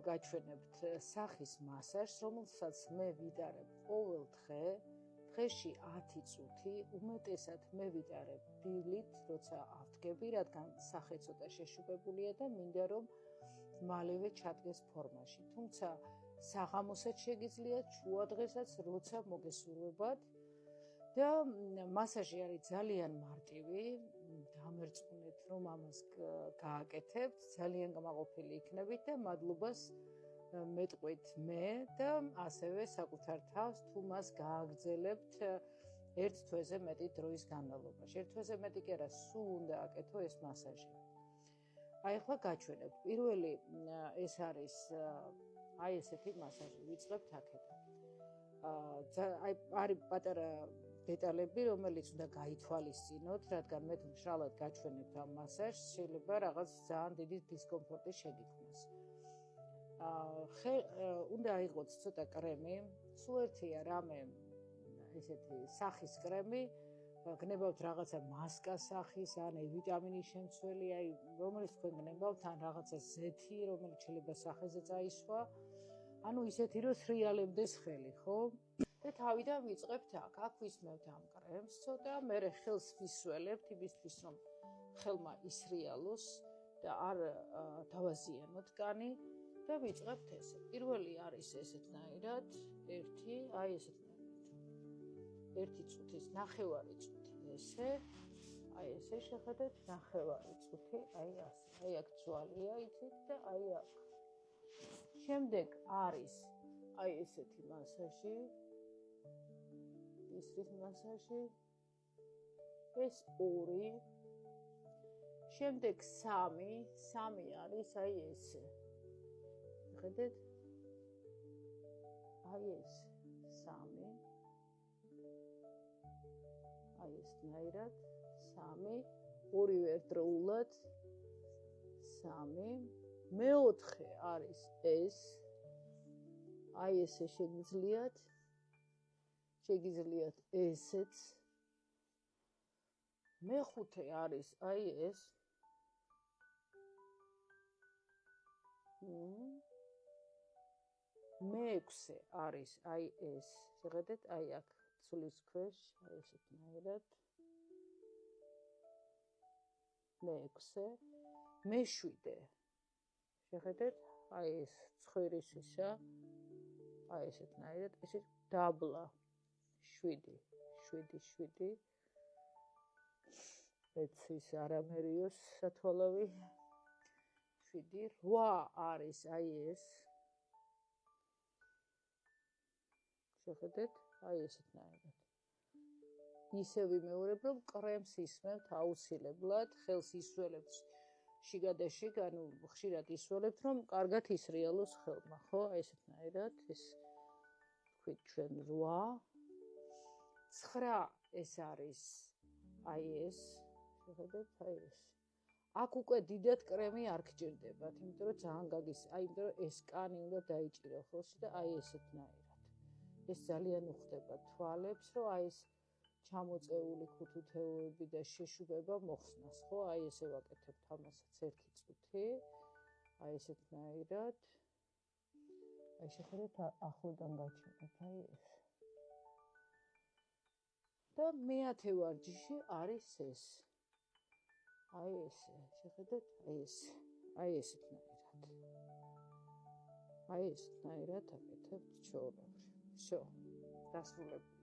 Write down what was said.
გაჩვენებთ სახის მასაჟს, რომელსაც მე ვიტარებ ყოველ დღე, დღეში 10 წუთი, უმეტესად მე ვიტარებ დილით, როცა ავდგები, რადგან სახე ცოტა შეშუპებულია და მინდა რომ მალევე ჩადგეს ფორმაში. თუმცა საღამოსაც შეგიძლიათ, შუა დღესაც, როცა მოგესურვებათ და მასაჟი არის ძალიან მარტივი, დამერწმუნეთ რომ ამას გააკეთებთ, ძალიან გამაყოფილი იქნებით და მადლობას მეტყვით მე და ასევე საკუთარ თავს თუ მას გააგრძელებთ ერთ თვეზე მეტი დროის განმავლობაში. ერთ თვეზე მეტი კი არა, სულ უნდა აკეთო ეს მასაჟი. აი ახლა გაჩვენებთ. პირველი ეს არის აი ესეთი მასაჟი, ვიწყებთ აქედან. აი არის პატარა დეტალები, რომელიც უნდა გაითვალისწინოთ, რადგან მე თუ მშრალად გაჩვენებთ ამ მასაჟს, შეიძლება რაღაც ძალიან დიდი დისკომფორტი შეგიქმნას. უნდა აიღოთ ცოტა კრემი, სულ ერთია რამე ესეთი სახის კრემი, გნებავთ რაღაცა მასკა სახის, ან ვიტამინის შემცველი, აი რომელიც თქვენ გნებავთ, ან რაღაცა ზეთი, რომელიც შეიძლება სახეზე წაისვა, ანუ ისეთი რომ სრიალებდეს ხელი, ხო? და თავიდან ვიწყებთ აქ ვისმევთ ამ კრემს ცოტა, მერე ხელს ვისველებთ იმისთვის რომ ხელმა ისრიალოს და არ დავაზიანოთ კანი და ვიწყებთ ესე. პირველი არის ესეთნაირად, აი ესეთნაირად. 1 წუთის, 9 წუთი ესე, აი ესე შეხედეთ, 9 წუთი, აი ასე. აი აქ ძვალია იცით და აი აქ. შემდეგ არის აი ესეთი მასაჟი. ისრის მასაჟი, ეს 2, შემდეგ 3 არის აი ესე. ხედეთ? აი ეს 3. აი ესნაირად 3, ორივე ერთდროულად 3. მეოთხე არის ეს. აი ესე შეგიძლიათ ესეც. მეხუთე არის აი ეს. მეექვსე არის აი ეს. შეხედეთ, აი აქ ცulis ქვეშ, აი ესეთნაირად. მეექვსე. მეშვიდე. შეხედეთ, აი ეს ცხვირისისა, აი ესეთნაირად, ეს დაბლა. 7. ეცის არამერიოს სათვალავი. 7. 8 არის აი ეს. შეხედეთ, აი ესეთნაირად. ისე ვიმეორებ, რომ კრემს ისმევთ აუცილებლად, ხელს ისველებთ შიგადაშიგ, ანუ ხშირად ისველებთ, რომ კარგად ისრიალოს ხელმა, ხო? აი ესეთნაირად, ეს თქვით ჩვენ 8. 9 ეს არის აი ეს. შეხედეთ, აი ეს. აქ უკვე დიდად კრემი არ გჭირდებათ, იმიტომ რომ ძალიან იმიტომ რომ ეს კანი უნდა დაიჭირო ხელში და აი ესეთნაირად. ეს ძალიან უხდება თვალებს, რომ აი ეს ჩამოწეული ქუთუთეოები და შეშუპება მოხსნას, ხო? აი ესე ვაკეთებთ ამასაც 1 წუთი. აი ესეთნაირად. აი შეხედეთ, ახლოდან გაჩვენეთ, აი ეს. და მეათე ვარჯიში არის ეს. აი ესე, შეხედეთ, აი ესე. აი ესეთნაირად. აი ესეთნაირად აკეთებთ ჩვეულებრივ. всё, დასრულებული.